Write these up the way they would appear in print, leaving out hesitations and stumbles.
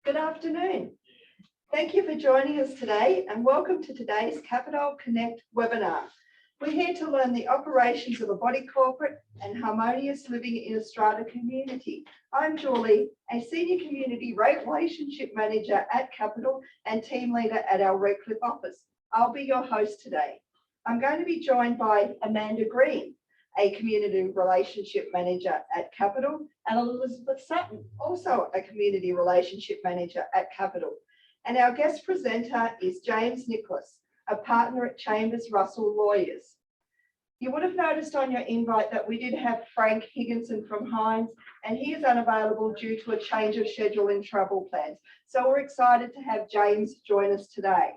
Good afternoon. Thank you for joining us today and welcome to today's Capital Connect webinar. We're here to learn the operations of a body corporate and harmonious living in a strata community. I'm Julie, a Senior Community Relationship Manager at Capital and Team Leader at our Redcliffe office. I'll be your host today. I'm going to be joined by Amanda Green, a Community Relationship Manager at Capital, and Elizabeth Sutton, also a Community Relationship Manager at Capital. And our guest presenter is James Nickless, a partner at Chambers Russell Lawyers. You would have noticed on your invite that we did have Frank Higginson from Hines, and he is unavailable due to a change of schedule in travel plans. So we're excited to have James join us today.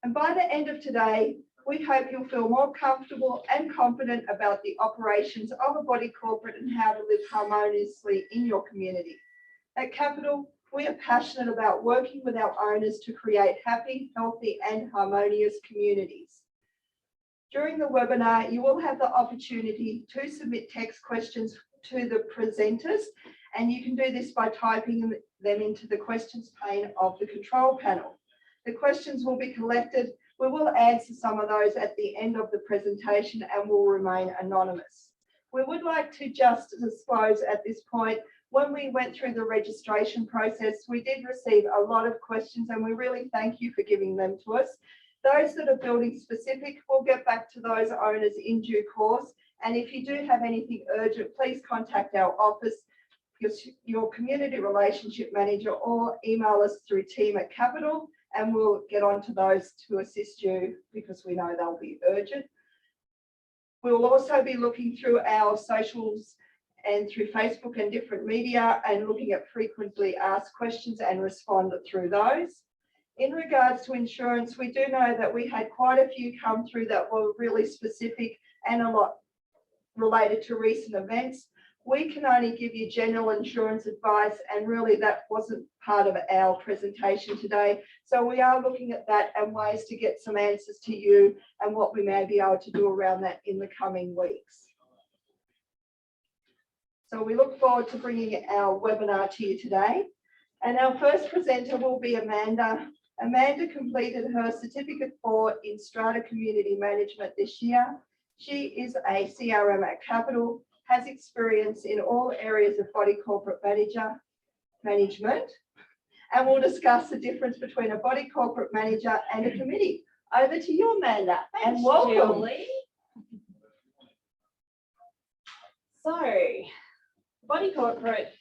And by the end of today, we hope you'll feel more comfortable and confident about the operations of a body corporate and how to live harmoniously in your community. At Capital, we are passionate about working with our owners to create happy, healthy, and harmonious communities. During the webinar, you will have the opportunity to submit text questions to the presenters, and you can do this by typing them into the questions pane of the control panel. The questions will be collected. We will answer some of those at the end of the presentation and will remain anonymous. We would like to just disclose at this point, when we went through the registration process, we did receive a lot of questions and we really thank you for giving them to us. Those that are building specific, we'll get back to those owners in due course. And if you do have anything urgent, please contact our office, your community relationship manager, or email us through team@Capital. And we'll get on to those to assist you because we know they'll be urgent. We'll also be looking through our socials and through Facebook and different media and looking at frequently asked questions and respond through those. In regards to insurance, we do know that we had quite a few come through that were really specific and a lot related to recent events. We can only give you general insurance advice, and really that wasn't part of our presentation today. So we are looking at that and ways to get some answers to you and what we may be able to do around that in the coming weeks. So we look forward to bringing our webinar to you today. And our first presenter will be Amanda. Amanda completed her Certificate 4 in Strata Community Management this year. She is a CRM at Capital, has experience in all areas of body corporate management, and we'll discuss the difference between a body corporate manager and a committee. Over to you, Amanda. Thanks, and welcome. Julie. So, body corporate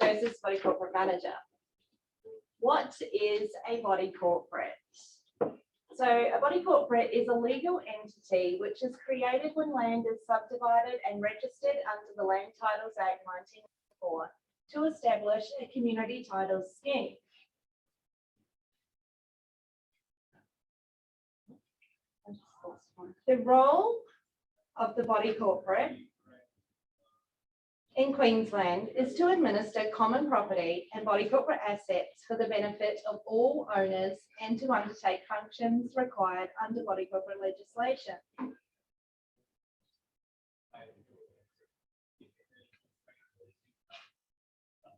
versus body corporate manager. What is a body corporate? So a body corporate is a legal entity which is created when land is subdivided and registered under the Land Titles Act 1994 to establish a community titles scheme. The role of the body corporate in Queensland is to administer common property and body corporate assets for the benefit of all owners and to undertake functions required under body corporate legislation.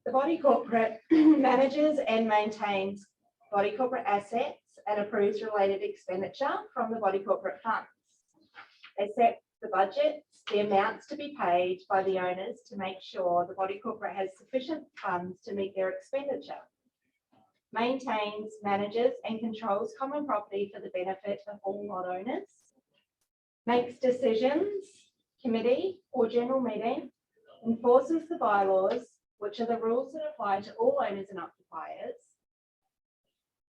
The body corporate manages and maintains body corporate assets and approves related expenditure from the body corporate funds. They set the budgets, the amounts to be paid by the owners to make sure the body corporate has sufficient funds to meet their expenditure, maintains, manages and controls common property for the benefit of all lot owners, makes decisions, committee or general meeting, enforces the bylaws, which are the rules that apply to all owners and occupiers,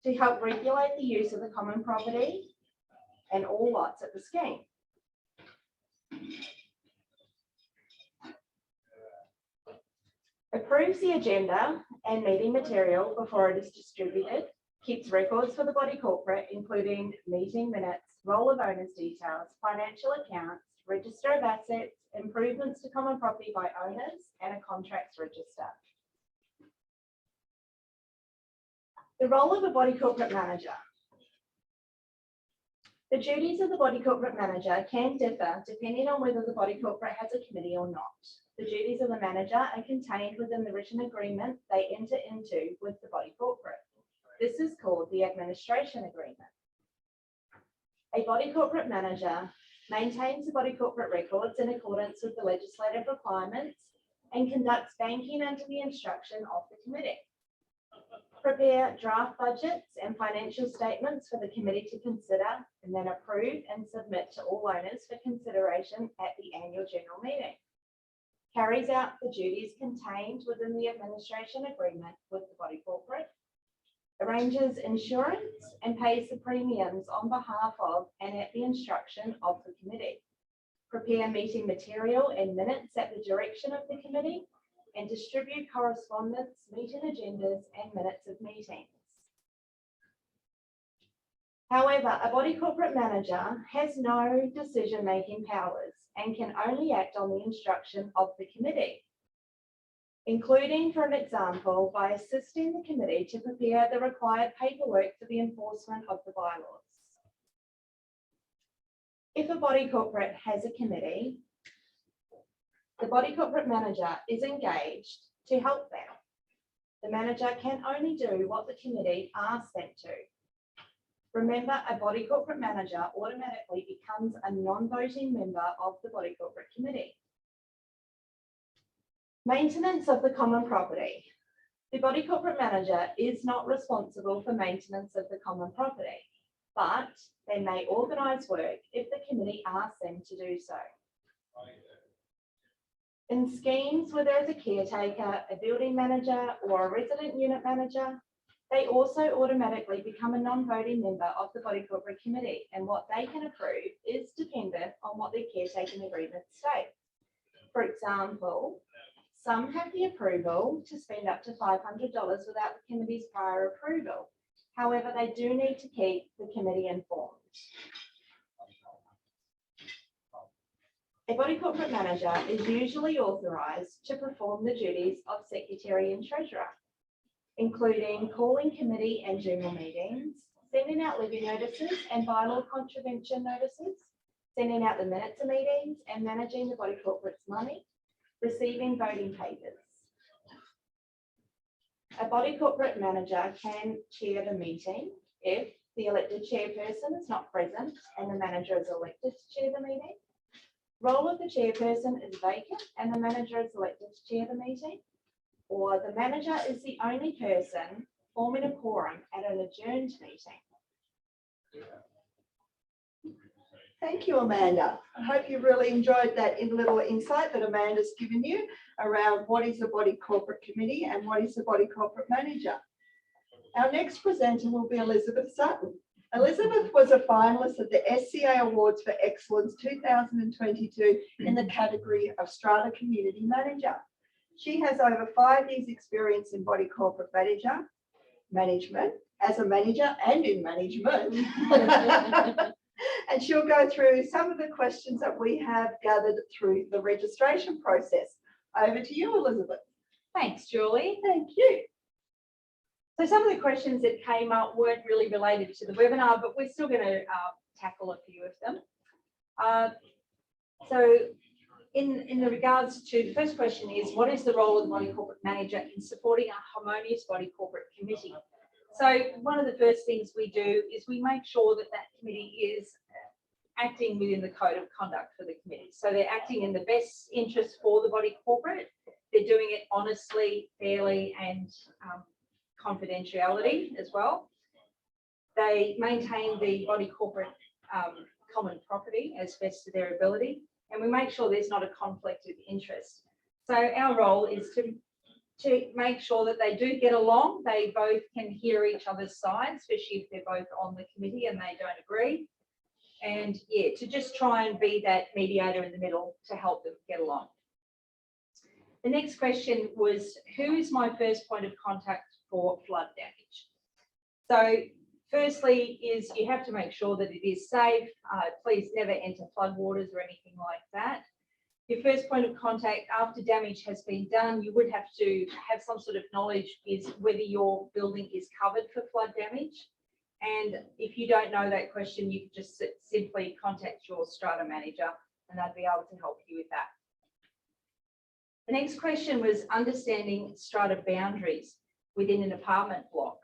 to help regulate the use of the common property and all lots at the scheme. Approves the agenda and meeting material before it is distributed, keeps records for the body corporate, including meeting minutes, roll of owners details, financial accounts, register of assets, improvements to common property by owners, and a contracts register. The role of a body corporate manager. The duties of the body corporate manager can differ depending on whether the body corporate has a committee or not. The duties of the manager are contained within the written agreement they enter into with the body corporate. This is called the administration agreement. A body corporate manager maintains the body corporate records in accordance with the legislative requirements and conducts banking under the instruction of the committee. Prepare draft budgets and financial statements for the committee to consider and then approve and submit to all owners for consideration at the annual general meeting. Carries out the duties contained within the administration agreement with the body corporate. Arranges insurance and pays the premiums on behalf of and at the instruction of the committee. Prepare meeting material and minutes at the direction of the committee and distribute correspondence, meeting agendas and minutes of meetings. However, a body corporate manager has no decision-making powers and can only act on the instruction of the committee, including, for an example, by assisting the committee to prepare the required paperwork for the enforcement of the bylaws. If a body corporate has a committee, the body corporate manager is engaged to help them. The manager can only do what the committee asks them to. Remember, a body corporate manager automatically becomes a non-voting member of the body corporate committee. Maintenance of the common property. The body corporate manager is not responsible for maintenance of the common property, but they may organise work if the committee asks them to do so. In schemes where there is a caretaker, a building manager, or a resident unit manager, they also automatically become a non-voting member of the body corporate committee, and what they can approve is dependent on what their caretaking agreements state. For example, some have the approval to spend up to $500 without the committee's prior approval. However, they do need to keep the committee informed. A body corporate manager is usually authorised to perform the duties of secretary and treasurer, including calling committee and general meetings, sending out levy notices and bylaw contravention notices, sending out the minutes of meetings and managing the body corporate's money, receiving voting papers. A body corporate manager can chair the meeting if the elected chairperson is not present and the manager is elected to chair the meeting. Role of the chairperson is vacant and the manager is elected to chair the meeting, or the manager is the only person forming a quorum at an adjourned meeting. Thank you, Amanda. I hope you really enjoyed that little insight that Amanda's given you around what is the body corporate committee and what is the body corporate manager. Our next presenter will be Elizabeth Sutton. Elizabeth was a finalist at the SCA Awards for Excellence 2022 in the category of Strata Community Manager. She has over 5 years experience in body corporate management, as a manager and in management. And she'll go through some of the questions that we have gathered through the registration process. Over to you, Elizabeth. Thanks, Julie. Thank you. So some of the questions that came up weren't really related to the webinar, but we're still going to tackle a few of them. So in the regards to, the first question is, what is the role of the body corporate manager in supporting a harmonious body corporate committee? So one of the first things we do is we make sure that that committee is acting within the code of conduct for the committee. So they're acting in the best interest for the body corporate. They're doing it honestly, fairly, and confidentiality as well. They maintain the body corporate common property as best to their ability, and we make sure there's not a conflict of interest. So our role is to make sure that they do get along. They both can hear each other's sides, especially if they're both on the committee and they don't agree. And yeah, to just try and be that mediator in the middle to help them get along. The next question was, who is my first point of contact for flood damage? So firstly is you have to make sure that it is safe. Please never enter floodwaters or anything like that. Your first point of contact after damage has been done, you would have to have some sort of knowledge is whether your building is covered for flood damage And if you don't know that question, you can just simply contact your strata manager and they'll be able to help you with that. The next question was understanding strata boundaries within an apartment block.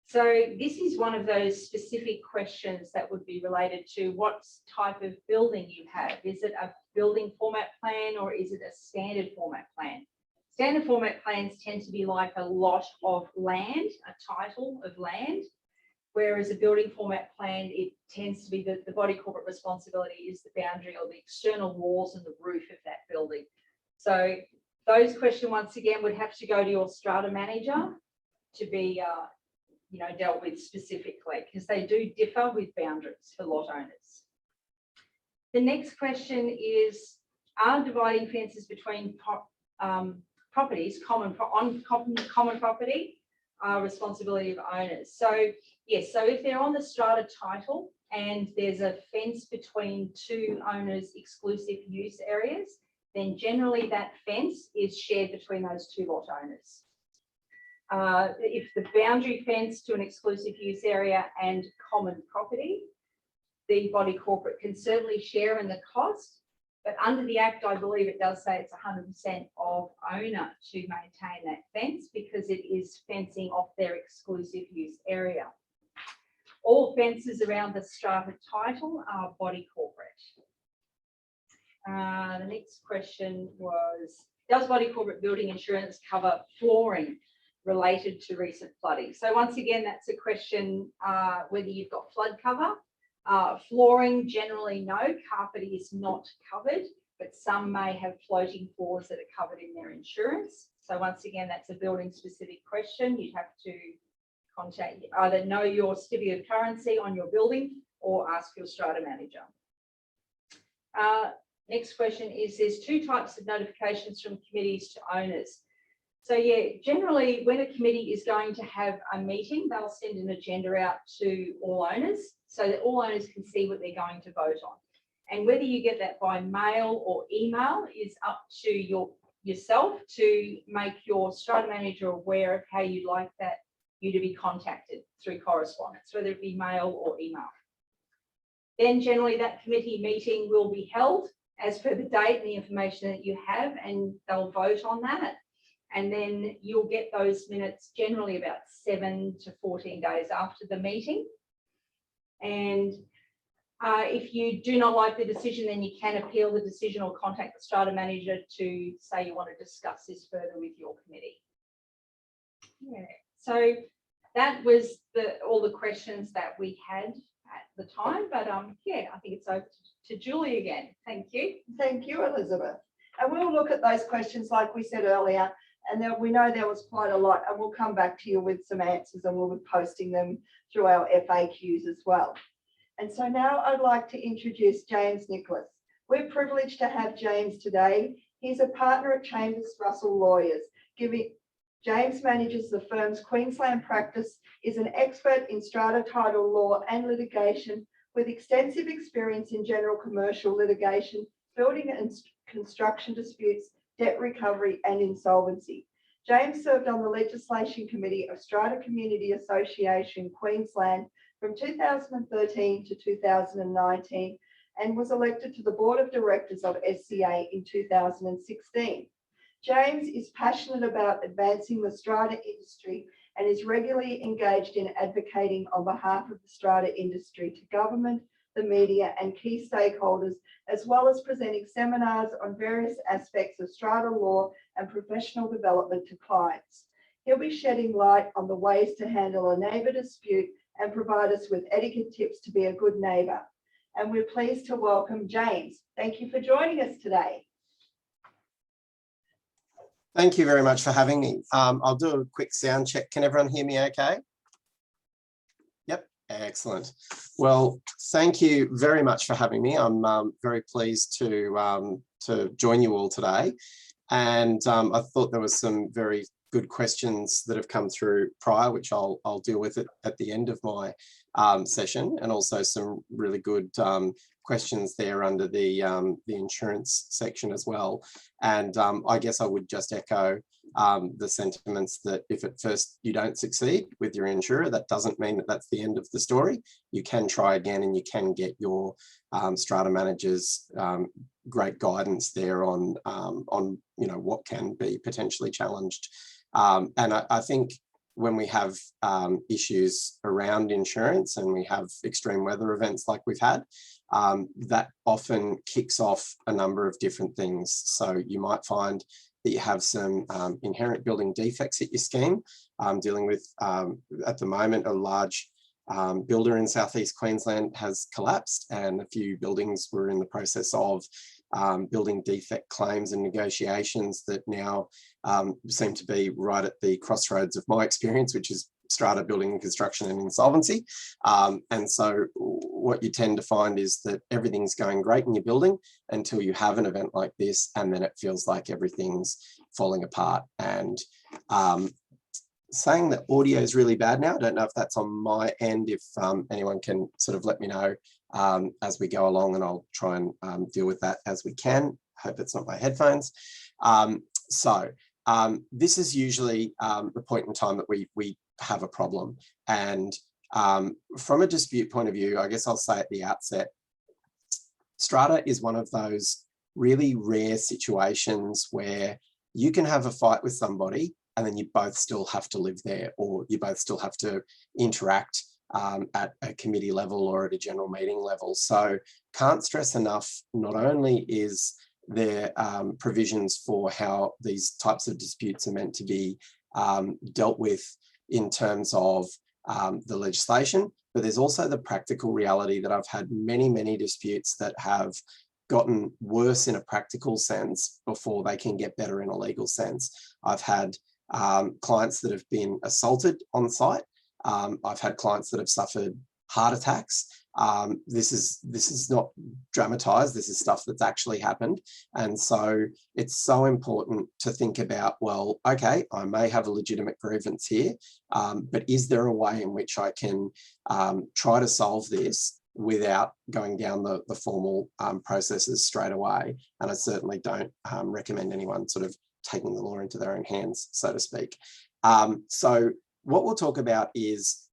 So this is one of those specific questions that would be related to what type of building you have. Is it a building format plan or is it a standard format plan? Standard format plans tend to be like a lot of land, a title of land, whereas a building format plan, it tends to be the body corporate responsibility is the boundary or the external walls and the roof of that building. So those questions, once again, would have to go to your strata manager to be dealt with specifically, because they do differ with boundaries for lot owners. The next question is, are dividing fences between properties common property responsibility of owners? So yes, so if they're on the strata title and there's a fence between two owners' exclusive use areas, then generally that fence is shared between those two lot owners. If the boundary fence to an exclusive use area and common property, the body corporate can certainly share in the cost, but under the Act, I believe it does say it's 100% of owner to maintain that fence because it is fencing off their exclusive use area. All fences around the strata title are body corporate. The next question was, does body corporate building insurance cover flooring related to recent flooding? So once again, that's a question whether you've got flood cover. Flooring, generally no, carpet is not covered, but some may have floating floors that are covered in their insurance. So once again, that's a building specific question. You'd have to contact, either know your certificate of currency on your building or ask your strata manager. Next question is, there's two types of notifications from committees to owners. So yeah, generally when a committee is going to have a meeting, they'll send an agenda out to all owners so that all owners can see what they're going to vote on. And whether you get that by mail or email is up to yourself to make your strata manager aware of how you'd like you to be contacted through correspondence, whether it be mail or email. Then generally that committee meeting will be held as per the date and the information that you have, and they'll vote on that. And then you'll get those minutes generally about 7 to 14 days after the meeting. And if you do not like the decision, then you can appeal the decision or contact the strata manager to say you want to discuss this further with your committee. Yeah. So that was all the questions that we had at the time. But yeah, I think it's over to Julie again. Thank you. Thank you, Elizabeth. And we'll look at those questions like we said earlier. And then we know there was quite a lot, and we'll come back to you with some answers, and we'll be posting them through our FAQs as well. And so now I'd like to introduce James Nickless. We're privileged to have James today. He's a partner at Chambers Russell Lawyers. James manages the firm's Queensland practice, is an expert in strata title law and litigation with extensive experience in general commercial litigation, building and construction disputes, debt recovery and insolvency. James served on the legislation committee of Strata Community Association Queensland from 2013 to 2019 and was elected to the board of directors of SCA in 2016. James is passionate about advancing the strata industry and is regularly engaged in advocating on behalf of the strata industry to government, the media and key stakeholders, as well as presenting seminars on various aspects of strata law and professional development to clients. He'll be shedding light on the ways to handle a neighbour dispute and provide us with etiquette tips to be a good neighbour. And we're pleased to welcome James. Thank you for joining us today. Thank you very much for having me. I'll do a quick sound check. Can everyone hear me okay? Yep, excellent. Well, thank you very much for having me. I'm very pleased to join you all today. And I thought there was some very good questions that have come through prior, which I'll deal with it at the end of my session, and also some really good questions there under the insurance section as well. And I guess I would just echo the sentiments that if at first you don't succeed with your insurer, that doesn't mean that that's the end of the story. You can try again, and you can get your strata managers great guidance there on what can be potentially challenged. And I think when we have issues around insurance and we have extreme weather events like we've had, that often kicks off a number of different things. So you might find that you have some inherent building defects at your scheme. Dealing with, at the moment, a large builder in southeast Queensland has collapsed, and a few buildings were in the process of building defect claims and negotiations that now seem to be right at the crossroads of my experience, which is strata building and construction and insolvency. And so what you tend to find is that everything's going great in your building until you have an event like this, and then it feels like everything's falling apart. And saying that audio is really bad now, I don't know if that's on my end, if anyone can sort of let me know as we go along, and I'll try and deal with that as we can. Hope it's not my headphones. This is usually the point in time that we have a problem. And from a dispute point of view, I guess I'll say at the outset, strata is one of those really rare situations where you can have a fight with somebody and then you both still have to live there, or you both still have to interact at a committee level or at a general meeting level. So can't stress enough, not only is there provisions for how these types of disputes are meant to be dealt with in terms of the legislation, but there's also the practical reality that I've had many disputes that have gotten worse in a practical sense before they can get better in a legal sense. I've had clients that have been assaulted on site. I've had clients that have suffered heart attacks. This is not dramatized. This is stuff that's actually happened. And so it's so important to think about, well, okay, I may have a legitimate grievance here, but is there a way in which I can try to solve this without going down the formal processes straight away? And I certainly don't recommend anyone sort of taking the law into their own hands, so to speak. So what we'll talk about is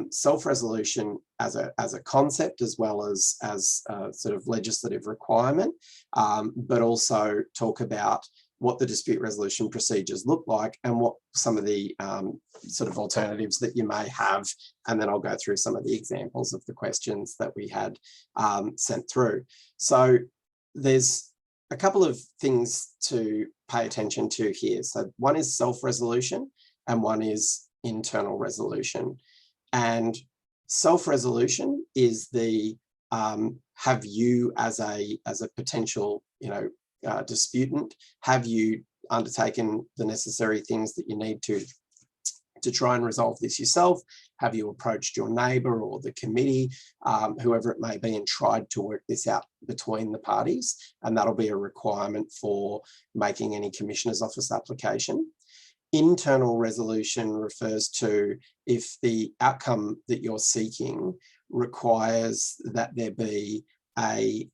self-resolution as a concept, as well as a sort of legislative requirement, but also talk about what the dispute resolution procedures look like and what some of the sort of alternatives that you may have. And then I'll go through some of the examples of the questions that we had sent through. So there's a couple of things to pay attention to here. So one is self-resolution and one is internal resolution. And self-resolution is the have you as a potential disputant, have you undertaken the necessary things that you need to try and resolve this yourself? Have you approached your neighbour or the committee, whoever it may be, and tried to work this out between the parties? And that'll be a requirement for making any Commissioner's Office application. Internal resolution refers to if the outcome that you're seeking requires that there be a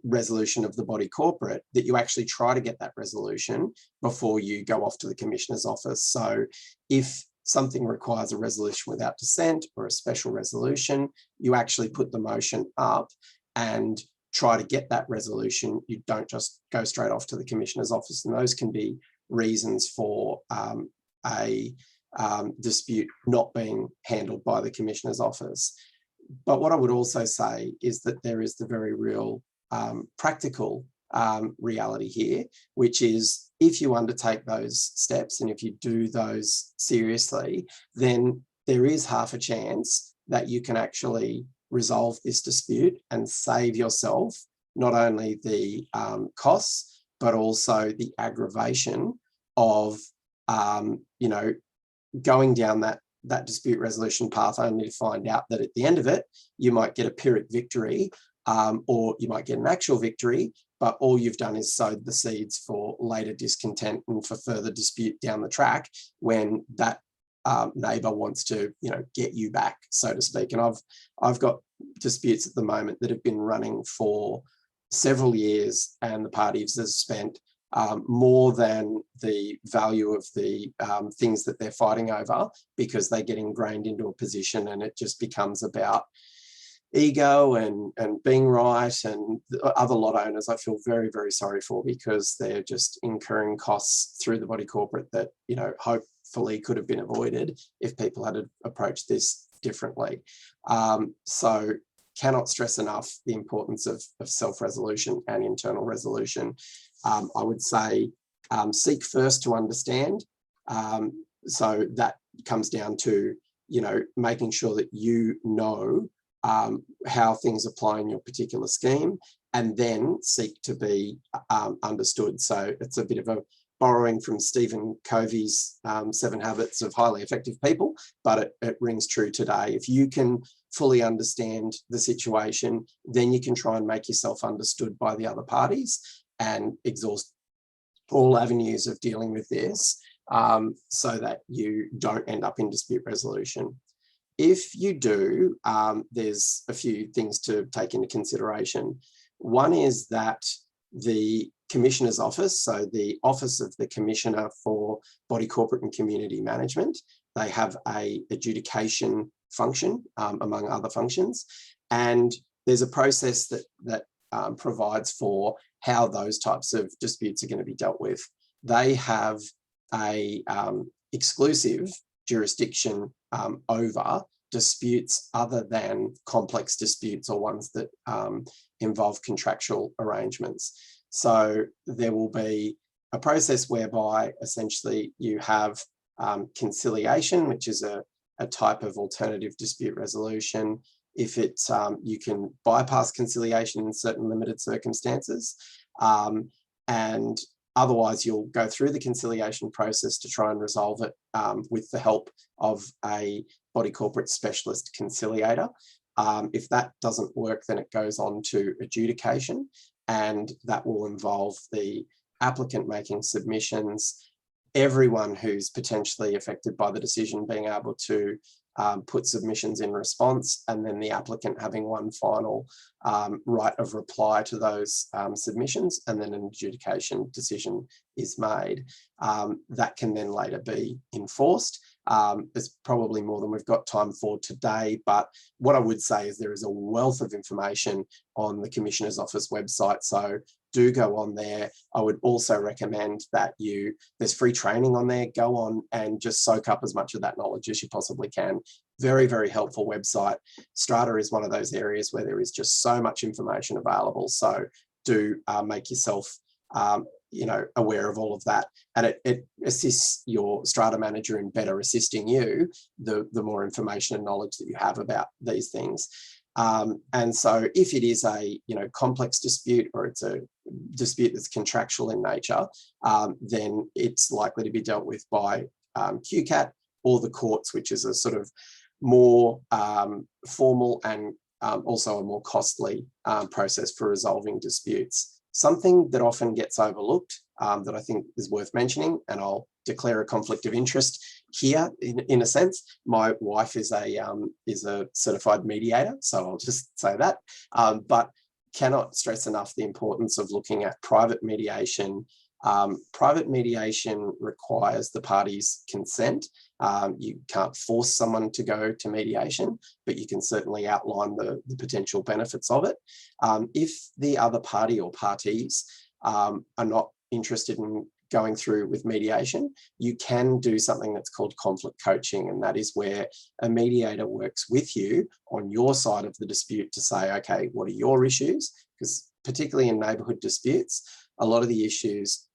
resolution of the body corporate, that you actually try to get that resolution before you go off to the Commissioner's Office. So if something requires a resolution without dissent or a special resolution, you actually put the motion up and try to get that resolution. You don't just go straight off to the Commissioner's Office, and those can be reasons for a dispute not being handled by the Commissioner's Office. But what I would also say is that there is the very real practical reality here, which is if you undertake those steps and if you do those seriously, then there is half a chance that you can actually resolve this dispute and save yourself not only the costs, but also the aggravation of, going down that dispute resolution path, only to find out that at the end of it, you might get a Pyrrhic victory, or you might get an actual victory, but all you've done is sowed the seeds for later discontent and for further dispute down the track when that neighbour wants to, get you back, so to speak. And I've got disputes at the moment that have been running for several years, and the parties have spent more than the value of the things that they're fighting over, because they get ingrained into a position and it just becomes about ego and being right. And the other lot owners I feel very, very sorry for, because they're just incurring costs through the body corporate that, you know, hopefully could have been avoided if people had approached this differently. So cannot stress enough the importance of self-resolution and internal resolution. I would say seek first to understand. So that comes down to, you know, making sure that you know how things apply in your particular scheme, and then seek to be understood. So it's a bit of a borrowing from Stephen Covey's 7 Habits of Highly Effective People, but it rings true today. If you can fully understand the situation, then you can try and make yourself understood by the other parties and exhaust all avenues of dealing with this, so that you don't end up in dispute resolution. If you do, there's a few things to take into consideration. One is that the Commissioner's Office, so the Office of the Commissioner for Body Corporate and Community Management, they have a adjudication function, among other functions, and there's a process that provides for how those types of disputes are going to be dealt with. They have a exclusive jurisdiction over disputes other than complex disputes or ones that involve contractual arrangements. So there will be a process whereby essentially you have conciliation, which is a type of alternative dispute resolution. If it's, you can bypass conciliation in certain limited circumstances, and otherwise you'll go through the conciliation process to try and resolve it with the help of a body corporate specialist conciliator. If that doesn't work, then it goes on to adjudication, and that will involve the applicant making submissions, everyone who's potentially affected by the decision being able to put submissions in response, and then the applicant having one final right of reply to those submissions, and then an adjudication decision is made. That can then later be enforced. There's probably more than we've got time for today, but what I would say is there is a wealth of information on the Commissioner's Office website, so do go on there. I would also recommend that there's free training on there. Go on and just soak up as much of that knowledge as you possibly can. Very, very helpful website. Strata is one of those areas where there is just so much information available. So do make yourself aware of all of that. And it assists your Strata manager in better assisting you, the more information and knowledge that you have about these things. And so if it is a complex dispute, or it's a dispute that's contractual in nature, then it's likely to be dealt with by QCAT or the courts, which is a sort of more formal and also a more costly process for resolving disputes. Something that often gets overlooked that I think is worth mentioning, and I'll declare a conflict of interest here in a sense. My wife is a certified mediator, so I'll just say that, but cannot stress enough the importance of looking at private mediation. Private mediation requires the parties' consent. You can't force someone to go to mediation, but you can certainly outline the potential benefits of it. If the other party or parties are not interested in going through with mediation, you can do something that's called conflict coaching, and that is where a mediator works with you on your side of the dispute to say, okay, what are your issues? Because particularly in neighbourhood disputes, a lot of the issues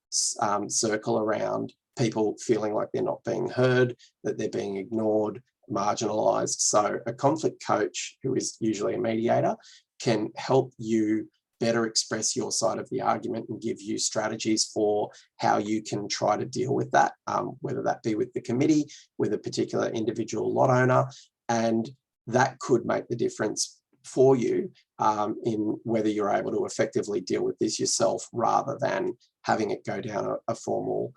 circle around people feeling like they're not being heard, that they're being ignored, marginalised. So a conflict coach, who is usually a mediator, can help you better express your side of the argument and give you strategies for how you can try to deal with that, whether that be with the committee, with a particular individual lot owner, and that could make the difference for you in whether you're able to effectively deal with this yourself, rather than having it go down a formal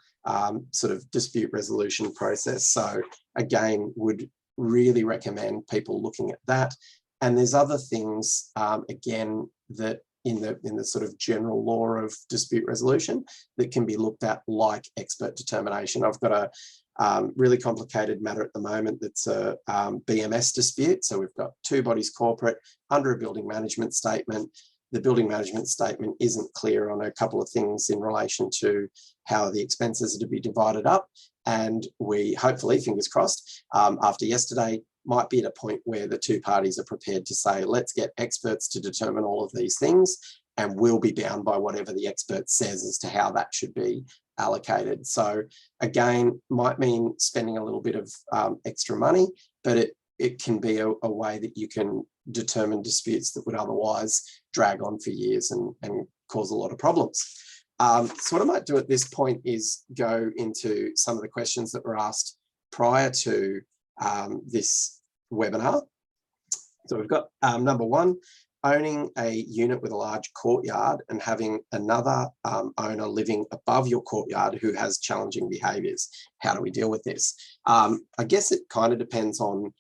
sort of dispute resolution process. So again, would really recommend people looking at that. And there's other things, again, that in the sort of general law of dispute resolution that can be looked at, like expert determination. I've got a really complicated matter at the moment that's a BMS dispute. So we've got two bodies corporate under a building management statement. The building management statement isn't clear on a couple of things in relation to how the expenses are to be divided up. And we hopefully, fingers crossed, after yesterday, might be at a point where the two parties are prepared to say, let's get experts to determine all of these things, and we'll be bound by whatever the expert says as to how that should be allocated. So again, might mean spending a little bit of extra money, but it can be a way that you can determine disputes that would otherwise drag on for years and cause a lot of problems. So what I might do at this point is go into some of the questions that were asked prior to this webinar. So we've got number one, owning a unit with a large courtyard and having another owner living above your courtyard who has challenging behaviours. How do we deal with this? I guess it kind of depends on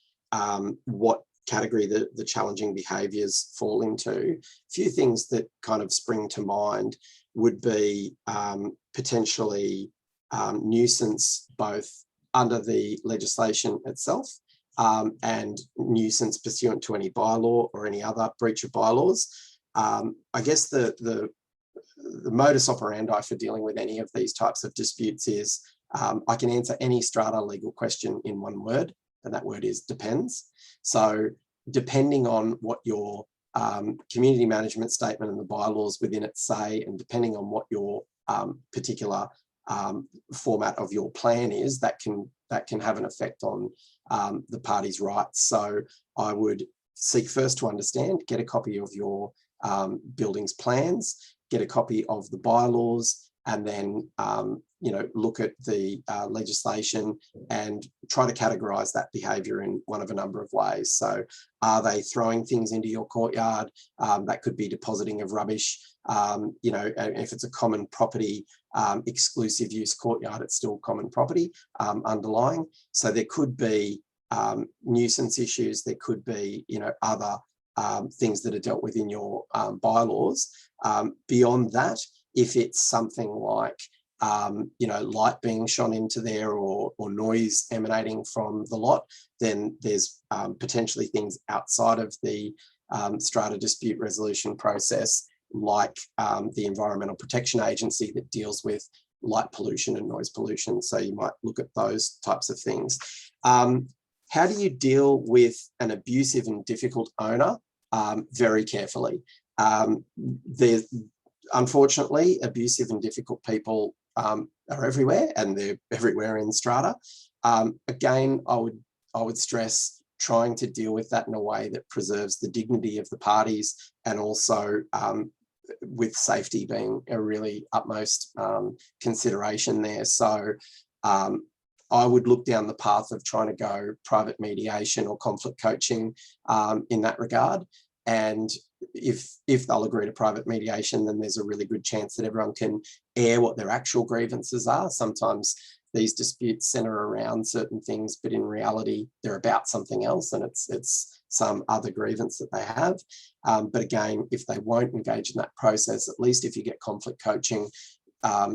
what category the challenging behaviours fall into. A few things that kind of spring to mind would be potentially nuisance, both under the legislation itself and nuisance pursuant to any bylaw or any other breach of bylaws. I guess the modus operandi for dealing with any of these types of disputes is I can answer any strata legal question in one word, and that word is depends. So depending on what your community management statement and the bylaws within it say, and depending on what your particular format of your plan is, that can have an effect on the party's rights. So I would seek first to understand, get a copy of your building's plans, get a copy of the bylaws, and then look at the legislation and try to categorise that behaviour in one of a number of ways. So are they throwing things into your courtyard? That could be depositing of rubbish. If it's a common property, exclusive use courtyard, it's still common property underlying. So there could be nuisance issues. There could be, other things that are dealt with in your bylaws. Beyond that, if it's something like, light being shone into there or noise emanating from the lot, then there's potentially things outside of the strata dispute resolution process, like the Environmental Protection Agency that deals with light pollution and noise pollution. So you might look at those types of things. How do you deal with an abusive and difficult owner? Very carefully. Unfortunately, abusive and difficult people are everywhere, and they're everywhere in strata. Again, I would stress trying to deal with that in a way that preserves the dignity of the parties, and also with safety being a really utmost consideration there. So I would look down the path of trying to go private mediation or conflict coaching in that regard. And if they'll agree to private mediation, then there's a really good chance that everyone can air what their actual grievances are. Sometimes these disputes centre around certain things, but in reality, they're about something else, and it's some other grievance that they have. But again, if they won't engage in that process, at least if you get conflict coaching,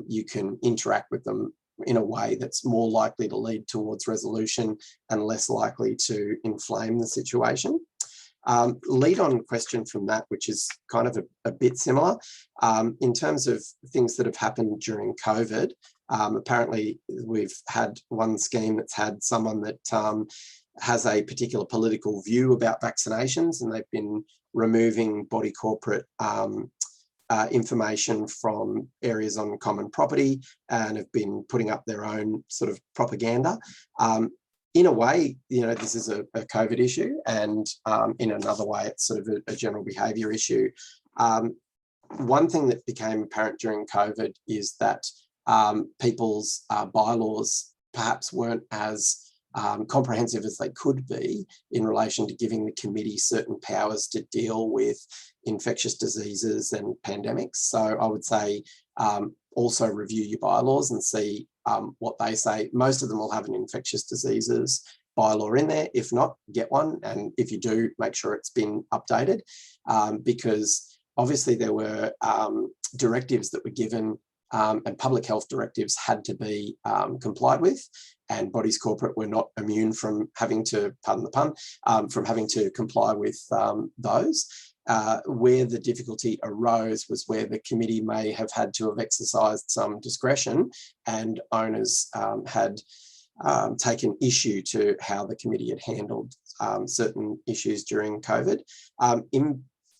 you can interact with them in a way that's more likely to lead towards resolution and less likely to inflame the situation. Lead on question from that, which is kind of a bit similar, in terms of things that have happened during COVID. Apparently, we've had one scheme that's had someone that has a particular political view about vaccinations, and they've been removing body corporate information from areas on common property and have been putting up their own sort of propaganda. In a way, this is a COVID issue, and in another way, it's sort of a general behaviour issue. One thing that became apparent during COVID is that people's bylaws perhaps weren't as comprehensive as they could be in relation to giving the committee certain powers to deal with infectious diseases and pandemics. So I would say also review your bylaws and see what they say. Most of them will have an infectious diseases bylaw in there. If not, get one. And if you do, make sure it's been updated, because obviously there were directives that were given, and public health directives had to be complied with, and bodies corporate were not immune from having to, pardon the pun, from having to comply with those. Where the difficulty arose was where the committee may have had to have exercised some discretion, and owners had taken issue to how the committee had handled certain issues during COVID.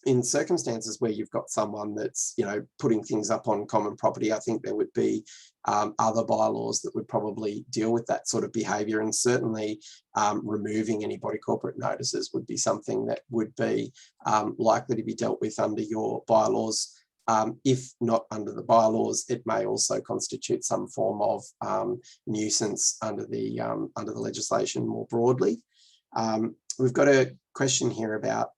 In circumstances where you've got someone that's, you know, putting things up on common property, I think there would be other bylaws that would probably deal with that sort of behaviour, and certainly removing any body corporate notices would be something that would be likely to be dealt with under your bylaws. If not under the bylaws, it may also constitute some form of nuisance under the legislation more broadly. We've got a question here about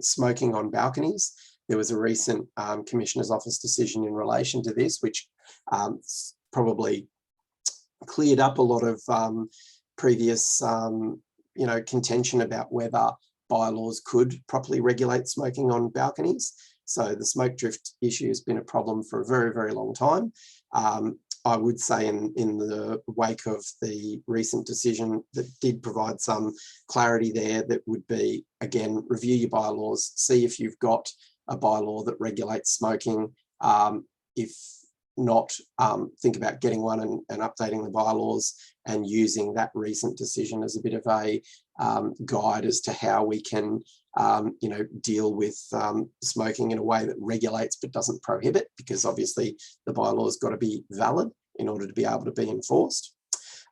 smoking on balconies. There was a recent Commissioner's Office decision in relation to this, which probably cleared up a lot of previous contention about whether bylaws could properly regulate smoking on balconies. So the smoke drift issue has been a problem for a very, very long time. I would say in the wake of the recent decision that did provide some clarity there, that would be, again, review your bylaws, see if you've got a bylaw that regulates smoking. If not, think about getting one and updating the bylaws and using that recent decision as a bit of a guide as to how we can deal with smoking in a way that regulates but doesn't prohibit, because obviously the bylaw's got to be valid in order to be able to be enforced.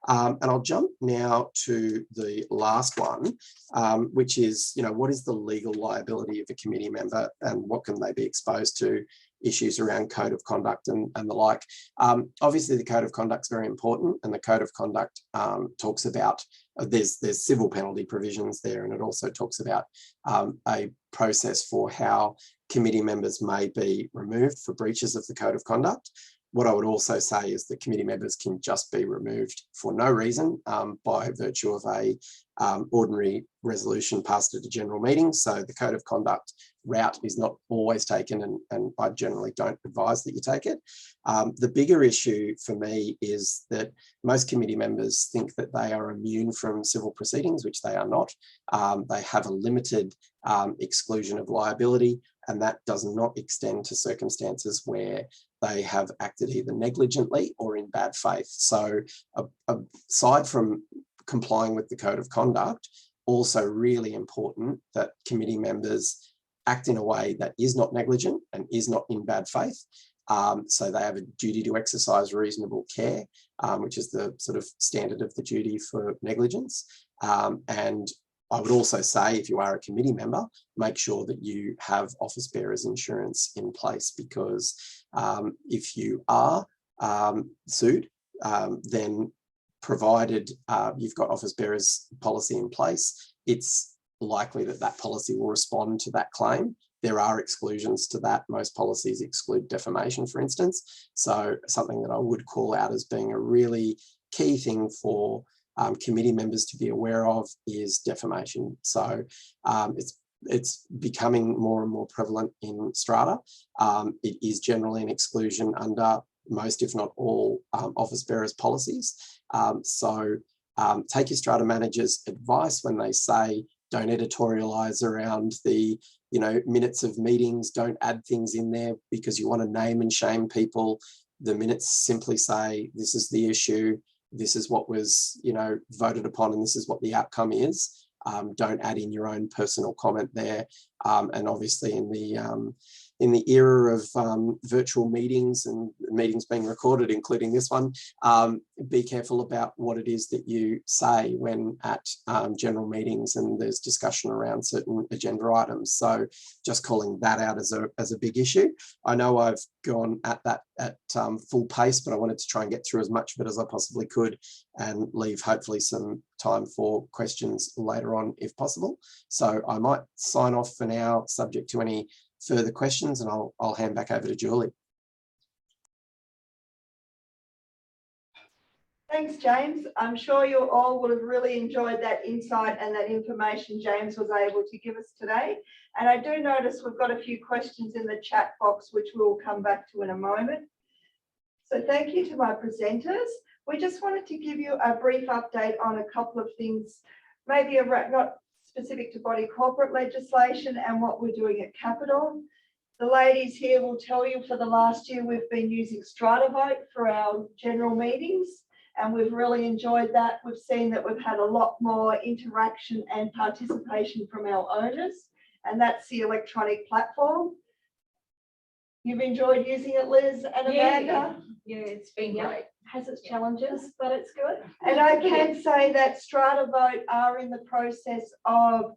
And I'll jump now to the last one, which is, what is the legal liability of a committee member and what can they be exposed to, issues around code of conduct and the like. Obviously, the code of conduct is very important, and the code of conduct talks about, there's civil penalty provisions there, and it also talks about a process for how committee members may be removed for breaches of the code of conduct. What I would also say is that committee members can just be removed for no reason by virtue of a ordinary resolution passed at a general meeting. So the code of conduct route is not always taken, and I generally don't advise that you take it. The bigger issue for me is that most committee members think that they are immune from civil proceedings, which they are not. They have a limited exclusion of liability, and that does not extend to circumstances where they have acted either negligently or in bad faith. So aside from complying with the code of conduct, also really important that committee members act in a way that is not negligent and is not in bad faith. So they have a duty to exercise reasonable care, which is the sort of standard of the duty for negligence. And I would also say, if you are a committee member, make sure that you have office bearers insurance in place, because if you are sued, then provided you've got office bearers policy in place, it's likely that that policy will respond to that claim. There are exclusions to that. Most policies exclude defamation, for instance. So something that I would call out as being a really key thing for committee members to be aware of is defamation. So it's becoming more and more prevalent in strata. It is generally an exclusion under most, if not all, office bearers policies. So take your strata manager's advice when they say don't editorialize around the minutes of meetings, don't add things in there because you want to name and shame people. The minutes simply say this is the issue, this is what was voted upon, and this is what the outcome is. Don't add in your own personal comment there. And obviously in the era of virtual meetings and meetings being recorded, including this one, be careful about what it is that you say when at general meetings and there's discussion around certain agenda items. So just calling that out as a big issue. I know I've gone at that at full pace, but I wanted to try and get through as much of it as I possibly could and leave hopefully some time for questions later on if possible. So I might sign off for now, subject to any further questions, and I'll hand back over to Julie. Thanks, James. I'm sure you all would have really enjoyed that insight and that information James was able to give us today. And I do notice we've got a few questions in the chat box, which we'll come back to in a moment. So thank you to my presenters. We just wanted to give you a brief update on a couple of things, maybe not specific to body corporate legislation and what we're doing at Capital. The ladies here will tell you for the last year we've been using Stratavote for our general meetings, and we've really enjoyed that. We've seen that we've had a lot more interaction and participation from our owners, and that's the electronic platform. You've enjoyed using it, Liz and Amanda? Yeah, it's been great. Has its challenges, but it's good. And I can say that Stratavote are in the process of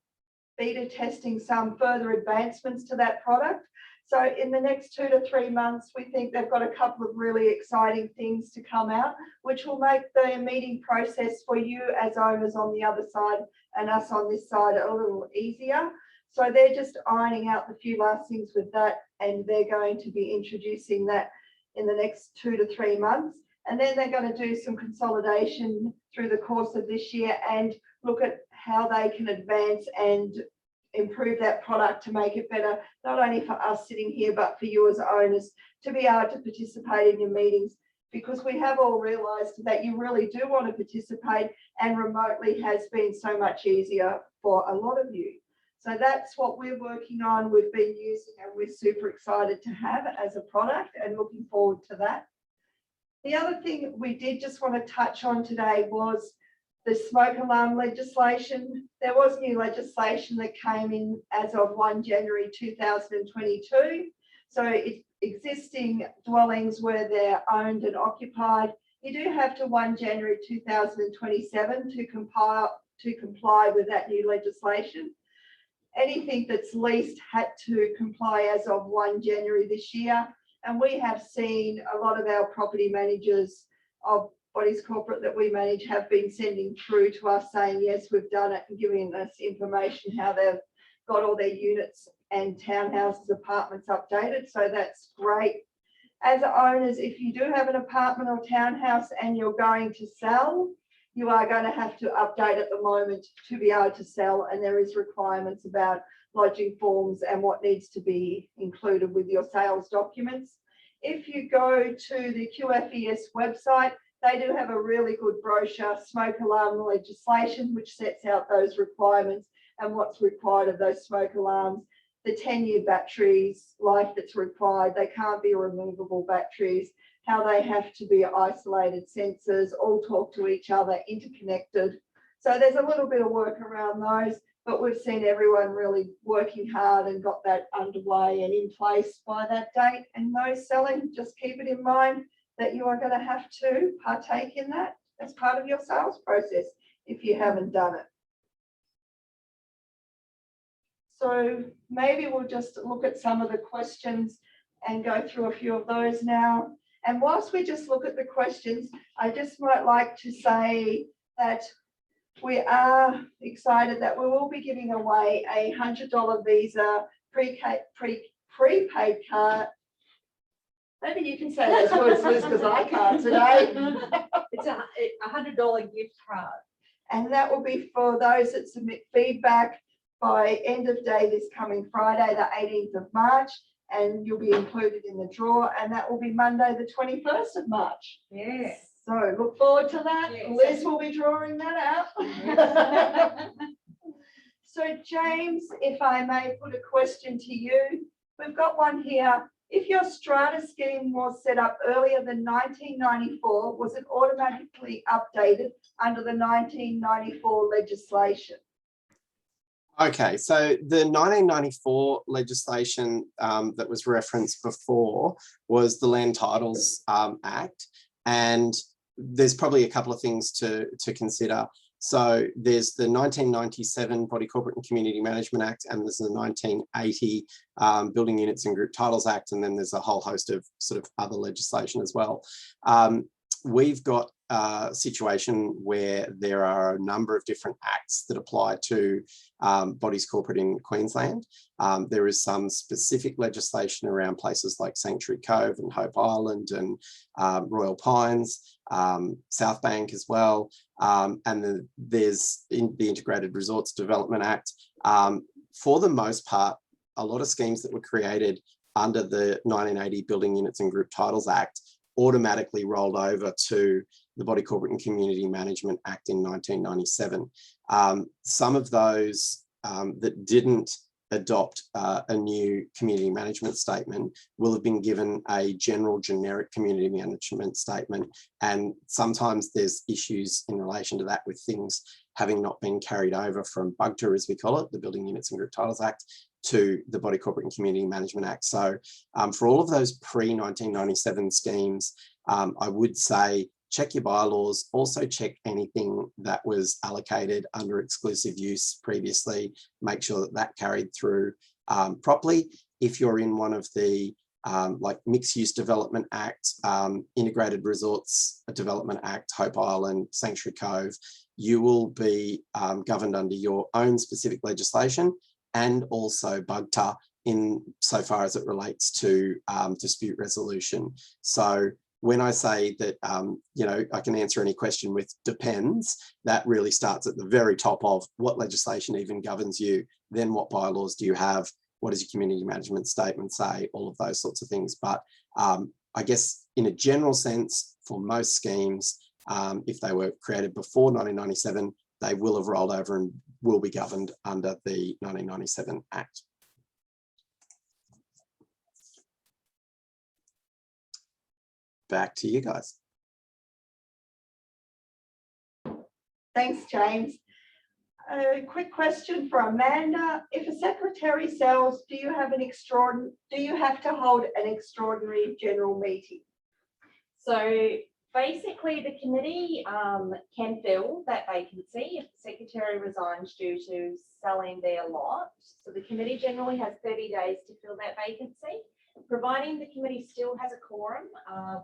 beta testing some further advancements to that product. So in the next 2 to 3 months, we think they've got a couple of really exciting things to come out, which will make the meeting process for you as owners on the other side and us on this side a little easier. So they're just ironing out the few last things with that, and they're going to be introducing that in the next 2 to 3 months. And then they're going to do some consolidation through the course of this year and look at how they can advance and improve that product to make it better, not only for us sitting here, but for you as owners to be able to participate in your meetings, because we have all realised that you really do want to participate, and remotely has been so much easier for a lot of you. So that's what we're working on, we've been using, and we're super excited to have as a product and looking forward to that. The other thing we did just want to touch on today was the smoke alarm legislation. There was new legislation that came in as of 1 January 2022. So existing dwellings where they're owned and occupied, you do have to 1 January 2027 to comply with that new legislation. Anything that's leased had to comply as of 1 January this year. And we have seen a lot of our property managers of bodies corporate that we manage have been sending through to us saying, yes, we've done it, and giving us information how they've got all their units and townhouses, apartments updated. So that's great. As owners, if you do have an apartment or townhouse and you're going to sell, you are going to have to update at the moment to be able to sell, and there is requirements about lodging forms and what needs to be included with your sales documents. If you go to the QFES website, they do have a really good brochure, smoke alarm legislation, which sets out those requirements and what's required of those smoke alarms, the 10-year batteries life that's required. They can't be removable batteries, how they have to be isolated sensors, all talk to each other, interconnected. So there's a little bit of work around those, but we've seen everyone really working hard and got that underway and in place by that date. And those selling, just keep it in mind that you are going to have to partake in that as part of your sales process if you haven't done it. So maybe we'll just look at some of the questions and go through a few of those now. And whilst we just look at the questions, I just might like to say that we are excited that we will be giving away a $100 Visa prepaid card. Maybe you can say those words, Liz, because I can't today. It's a $100 gift card. And that will be for those that submit feedback by end of day this coming Friday, the 18th of March, and you'll be included in the draw, and that will be Monday, the 21st of March. Yes. So look forward to that. Yes. Liz will be drawing that out. So James, if I may put a question to you, we've got one here. If your strata scheme was set up earlier than 1994, was it automatically updated under the 1994 legislation? Okay, so the 1994 legislation that was referenced before was the Land Titles Act, and there's probably a couple of things to consider. So there's the 1997 Body Corporate and Community Management Act, and there's the 1980 Building Units and Group Titles Act, and then there's a whole host of sort of other legislation as well. We've got situation where there are a number of different acts that apply to bodies corporate in Queensland. There is some specific legislation around places like Sanctuary Cove and Hope Island and Royal Pines, South Bank as well. And then there's in the Integrated Resorts Development Act. For the most part, a lot of schemes that were created under the 1980 Building Units and Group Titles Act automatically rolled over to the Body Corporate and Community Management Act in 1997. Some of those that didn't adopt a new community management statement will have been given a general generic community management statement. And sometimes there's issues in relation to that with things having not been carried over from BUGTA, as we call it, the Building Units and Group Titles Act, to the Body Corporate and Community Management Act. So for all of those pre-1997 schemes, I would say check your bylaws, also check anything that was allocated under exclusive use previously, make sure that that carried through properly. If you're in one of the like Mixed Use Development Act, Integrated Resorts Development Act, Hope Island, Sanctuary Cove, you will be governed under your own specific legislation and also BUGTA in so far as it relates to dispute resolution. So when I say that, you know, I can answer any question with depends, that really starts at the very top of what legislation even governs you, then what bylaws do you have, what does your community management statement say, all of those sorts of things. But I guess in a general sense, for most schemes, if they were created before 1997, they will have rolled over and will be governed under the 1997 Act. Back to you guys. Thanks, James. A quick question for Amanda. If a secretary sells, do you have to hold an extraordinary general meeting? So basically, the committee can fill that vacancy if the secretary resigns due to selling their lot. So the committee generally has 30 days to fill that vacancy. Providing the committee still has a quorum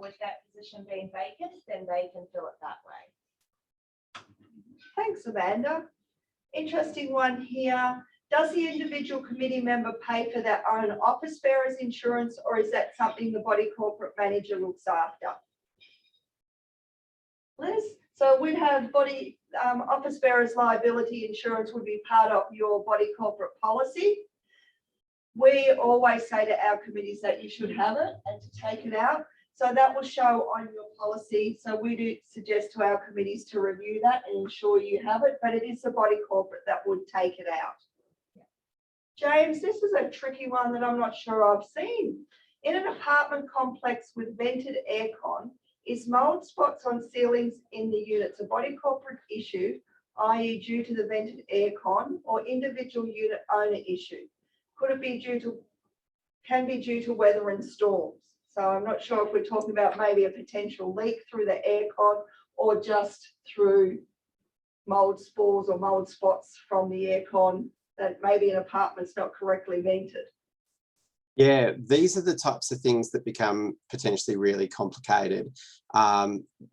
with that position being vacant, then they can fill it that way. Thanks, Amanda. Interesting one here. Does the individual committee member pay for their own office bearers insurance, or is that something the body corporate manager looks after? Liz? So we'd have body office bearers liability insurance would be part of your body corporate policy. We always say to our committees that you should have it and to take it out. So that will show on your policy. So we do suggest to our committees to review that and ensure you have it, but it is the body corporate that would take it out. James, this is a tricky one that I'm not sure I've seen. In an apartment complex with vented aircon, is mold spots on ceilings in the units a body corporate issue, i.e. due to the vented aircon, or individual unit owner issue? Could it be can be due to weather and storms? So I'm not sure if we're talking about maybe a potential leak through the aircon or just through mold spores or mold spots from the aircon that maybe an apartment's not correctly vented. Yeah, these are the types of things that become potentially really complicated.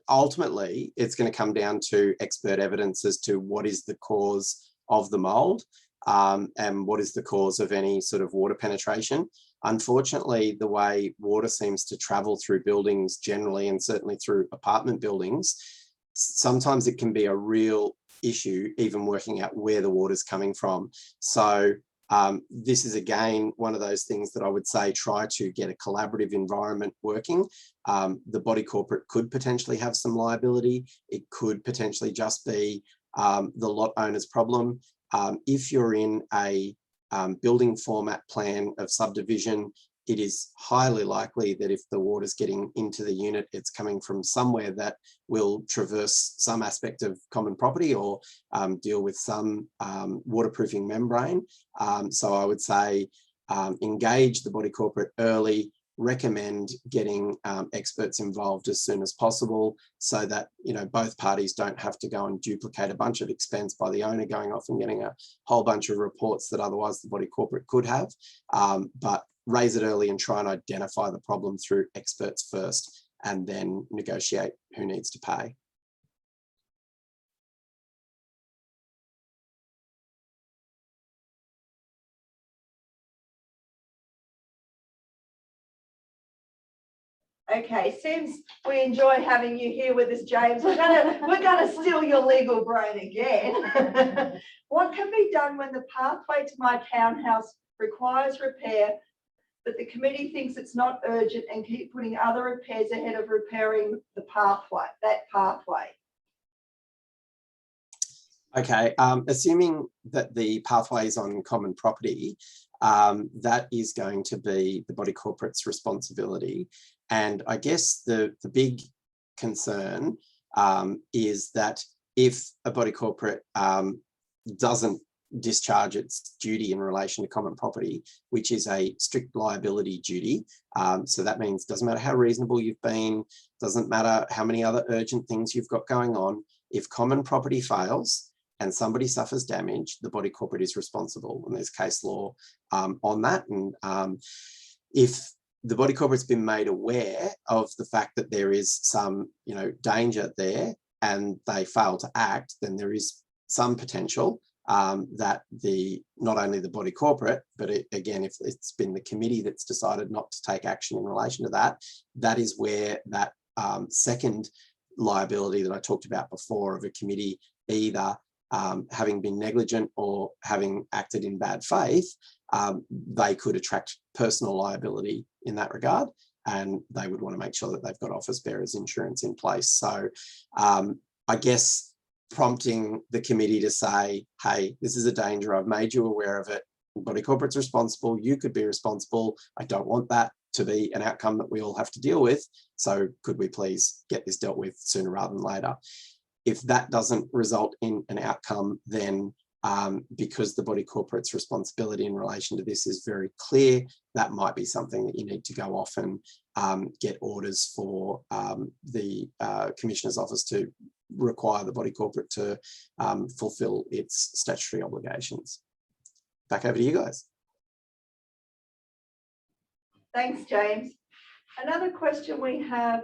Ultimately, it's going to come down to expert evidence as to what is the cause of the mold and what is the cause of any sort of water penetration. Unfortunately, the way water seems to travel through buildings generally, and certainly through apartment buildings, sometimes it can be a real issue even working out where the water is coming from. So this is again one of those things that I would say try to get a collaborative environment working. The body corporate could potentially have some liability. It could potentially just be the lot owner's problem. If you're in a building format plan of subdivision, it is highly likely that if the water's getting into the unit, it's coming from somewhere that will traverse some aspect of common property or deal with some waterproofing membrane. So I would say engage the body corporate early, recommend getting experts involved as soon as possible so that, you know, both parties don't have to go and duplicate a bunch of expense by the owner going off and getting a whole bunch of reports that otherwise the body corporate could have. But raise it early and try and identify the problem through experts first and then negotiate who needs to pay. Okay, Sims, we enjoy having you here with us, James. We're gonna steal your legal brain again. What can be done when the pathway to my townhouse requires repair, but the committee thinks it's not urgent and keep putting other repairs ahead of repairing the pathway, that pathway? Okay, assuming that the pathway is on common property, that is going to be the body corporate's responsibility. And I guess the big concern is that if a body corporate doesn't discharge its duty in relation to common property, which is a strict liability duty. So that means doesn't matter how reasonable you've been, doesn't matter how many other urgent things you've got going on. If common property fails and somebody suffers damage, the body corporate is responsible. And there's case law on that. And if the body corporate's been made aware of the fact that there is some, danger there and they fail to act, then there is some potential that not only the body corporate, but again, if it's been the committee that's decided not to take action in relation to that, that is where that second liability that I talked about before of a committee either having been negligent or having acted in bad faith, they could attract personal liability in that regard, and they would want to make sure that they've got office bearers insurance in place. So I guess prompting the committee to say, hey, this is a danger, I've made you aware of it, body corporate's responsible, you could be responsible, I don't want that to be an outcome that we all have to deal with, so could we please get this dealt with sooner rather than later? If that doesn't result in an outcome, then because the body corporate's responsibility in relation to this is very clear, that might be something that you need to go off and get orders for the Commissioner's Office to require the body corporate to fulfil its statutory obligations. Back over to you guys. Thanks, James. Another question we have.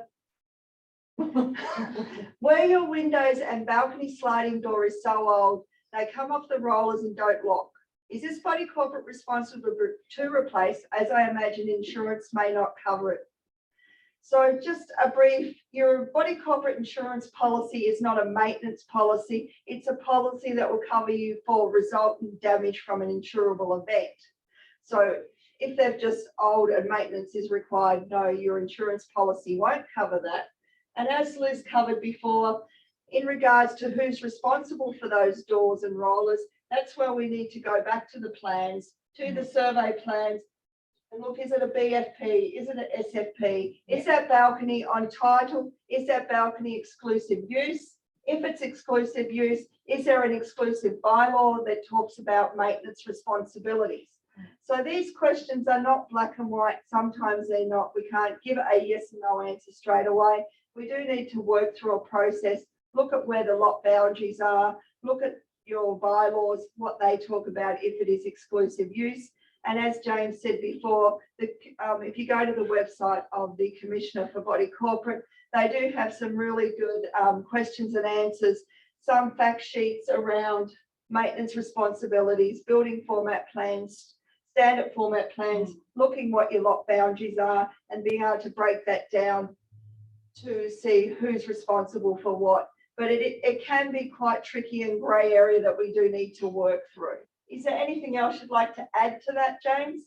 Where your windows and balcony sliding door is so old, they come off the rollers and don't lock. Is this body corporate responsible to replace, as I imagine insurance may not cover it? So just a brief, your body corporate insurance policy is not a maintenance policy. It's a policy that will cover you for resultant damage from an insurable event. So if they're just old and maintenance is required, no, your insurance policy won't cover that. And as Liz covered before, in regards to who's responsible for those doors and rollers, that's where we need to go back to the plans, to the survey plans, and look, is it a BFP? Is it an SFP? Is that balcony on title? Is that balcony exclusive use? If it's exclusive use, is there an exclusive bylaw that talks about maintenance responsibilities? So these questions are not black and white. Sometimes they're not. We can't give a yes and no answer straight away. We do need to work through a process, look at where the lot boundaries are, look at your bylaws, what they talk about if it is exclusive use. And as James said before, if you go to the website of the Commissioner for Body Corporate, they do have some really good questions and answers, some fact sheets around maintenance responsibilities, building format plans, standard format plans, looking what your lot boundaries are and being able to break that down to see who's responsible for what. But it can be quite tricky and grey area that we do need to work through. Is there anything else you'd like to add to that, James?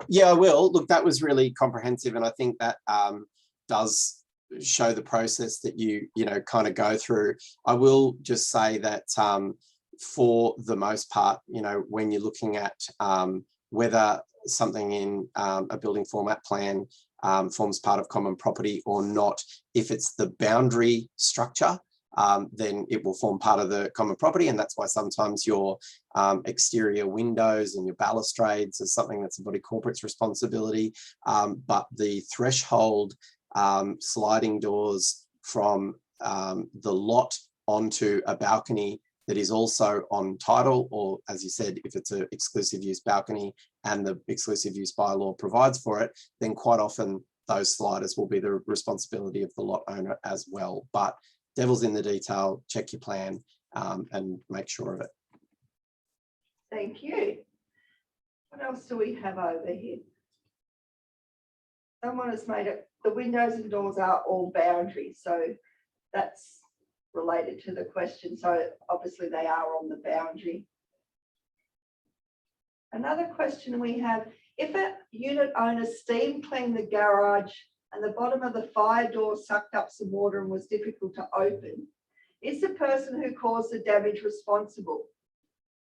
Yeah, I will. Look, that was really comprehensive, and I think that does show the process that you kind of go through. I will just say that for the most part, when you're looking at whether something in a building format plan forms part of common property or not, if it's the boundary structure, then it will form part of the common property, and that's why sometimes your exterior windows and your balustrades is something that's a body corporate's responsibility, but the threshold sliding doors from the lot onto a balcony that is also on title, or as you said, if it's an exclusive use balcony and the exclusive use bylaw provides for it, then quite often those sliders will be the responsibility of the lot owner as well. But devil's in the detail, check your plan and make sure of it. Thank you. What else do we have over here? Someone has made it, the windows and doors are all boundaries, so that's related to the question. So obviously they are on the boundary. Another question we have, if a unit owner steam cleaned the garage and the bottom of the fire door sucked up some water and was difficult to open, is the person who caused the damage responsible?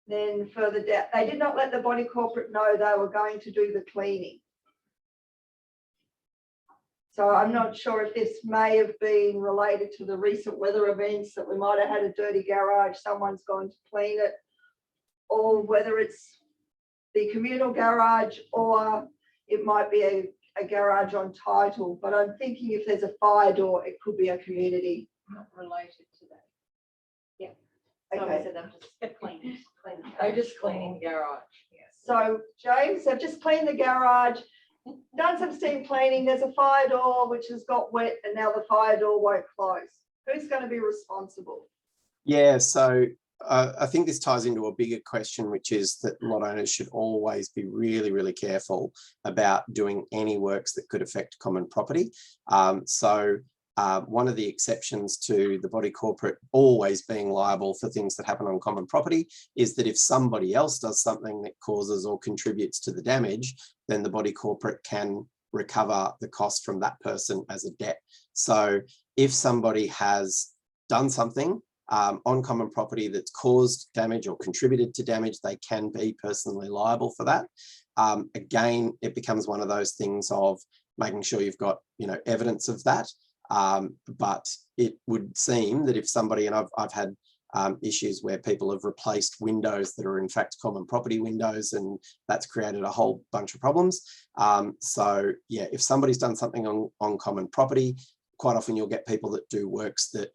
Then further down, they did not let the body corporate know they were going to do the cleaning. So I'm not sure if this may have been related to the recent weather events, that we might have had a dirty garage, someone's going to clean it, or whether it's the communal garage, or it might be a garage on title. But I'm thinking if there's a fire door, it could be a community. Not related to that. Yeah. Okay. So I'm just cleaning. They're just cleaning the garage. Yes. So James, they've just cleaned the garage, done some steam cleaning. There's a fire door which has got wet and now the fire door won't close. Who's going to be responsible? Yeah, so I think this ties into a bigger question, which is that lot owners should always be really, really careful about doing any works that could affect common property. One of the exceptions to the body corporate always being liable for things that happen on common property is that if somebody else does something that causes or contributes to the damage, then the body corporate can recover the cost from that person as a debt. So if somebody has done something on common property that's caused damage or contributed to damage, they can be personally liable for that. Again, it becomes one of those things of making sure you've got, evidence of that. But it would seem that if somebody, and I've had issues where people have replaced windows that are in fact common property windows, and that's created a whole bunch of problems. So yeah, if somebody's done something on common property, quite often you'll get people that do works that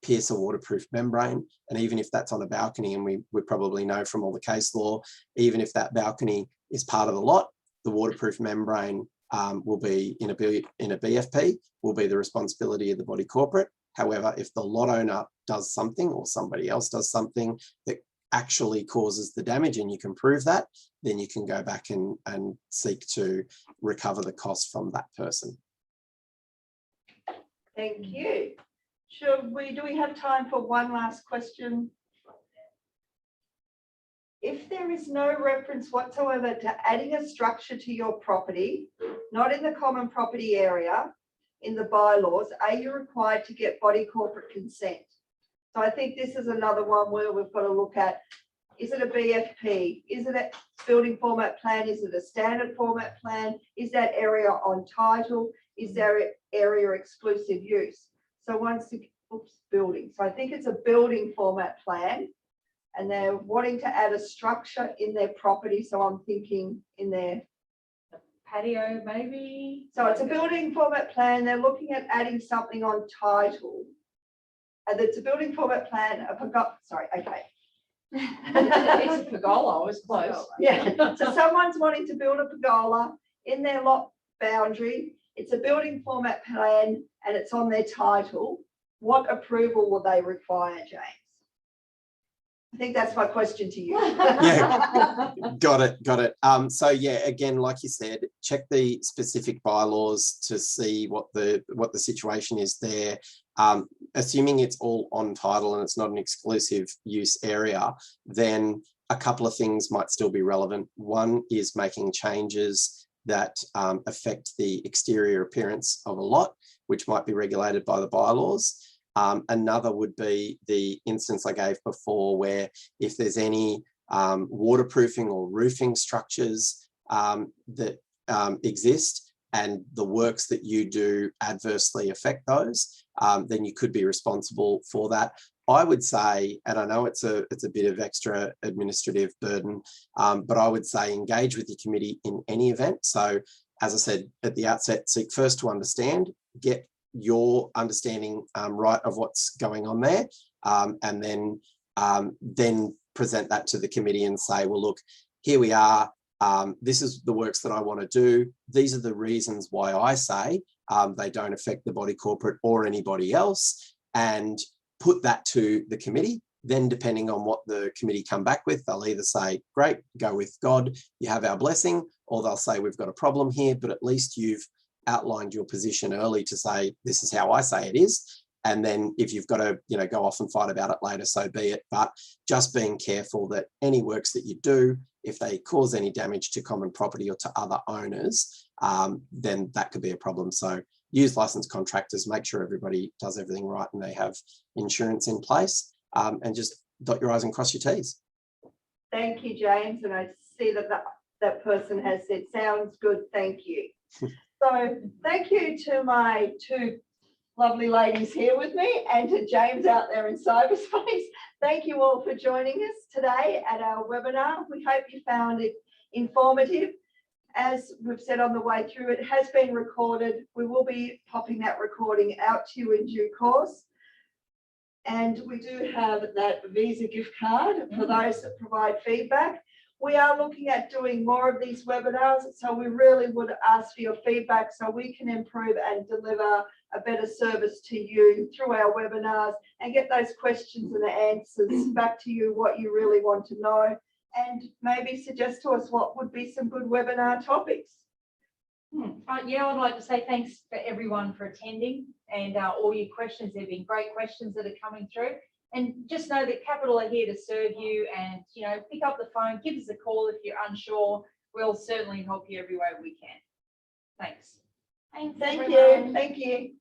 pierce a waterproof membrane. And even if that's on a balcony, and we probably know from all the case law, even if that balcony is part of the lot, the waterproof membrane will be in a BFP, will be the responsibility of the body corporate. However, if the lot owner does something or somebody else does something that actually causes the damage and you can prove that, then you can go back and seek to recover the cost from that person. Thank you. Do we have time for one last question? If there is no reference whatsoever to adding a structure to your property, not in the common property area, in the bylaws, are you required to get body corporate consent? So I think this is another one where we've got to look at, is it a BFP? Is it a building format plan? Is it a standard format plan? Is that area on title? Is there area exclusive use? So building. So I think it's a building format plan, and they're wanting to add a structure in their property. So I'm thinking in their Patio, maybe. So it's a building format plan. They're looking at adding something on title. And it's a building format plan. Okay. It's a pergola, I was close. Yeah. So someone's wanting to build a pergola in their lot boundary. It's a building format plan and it's on their title. What approval will they require, James? I think that's my question to you. Yeah, got it. So yeah, again, like you said, check the specific bylaws to see what the situation is there. Assuming it's all on title and it's not an exclusive use area, then a couple of things might still be relevant. One is making changes that affect the exterior appearance of a lot, which might be regulated by the bylaws. Another would be the instance I gave before, where if there's any waterproofing or roofing structures that exist and the works that you do adversely affect those, then you could be responsible for that. I would say, and I know it's a bit of extra administrative burden, but I would say engage with your committee in any event. So as I said at the outset, seek first to understand, get your understanding right of what's going on there, and then present that to the committee and say, well, look, here we are. This is the works that I want to do. These are the reasons why I say they don't affect the body corporate or anybody else, and put that to the committee. Then depending on what the committee come back with, they'll either say, great, go with God, you have our blessing, or they'll say, we've got a problem here, but at least you've outlined your position early to say, this is how I say it is. And then if you've got to, go off and fight about it later, so be it. But just being careful that any works that you do, if they cause any damage to common property or to other owners, then that could be a problem. So use licensed contractors, make sure everybody does everything right and they have insurance in place, and just dot your I's and cross your T's. Thank you, James. And I see that that person has said, sounds good, thank you. So thank you to my two lovely ladies here with me and to James out there in cyberspace. Thank you all for joining us today at our webinar. We hope you found it informative. As we've said on the way through, it has been recorded. We will be popping that recording out to you in due course. And we do have that Visa gift card for those that provide feedback. We are looking at doing more of these webinars, so we really would ask for your feedback so we can improve and deliver a better service to you through our webinars and get those questions and answers back to you, what you really want to know, and maybe suggest to us what would be some good webinar topics. Yeah, I'd like to say thanks for everyone for attending and all your questions. There have been great questions that are coming through. And just know that Capital are here to serve you, and pick up the phone, give us a call if you're unsure. We'll certainly help you every way we can. Thanks. Thanks, Thank everyone. you. Thank you.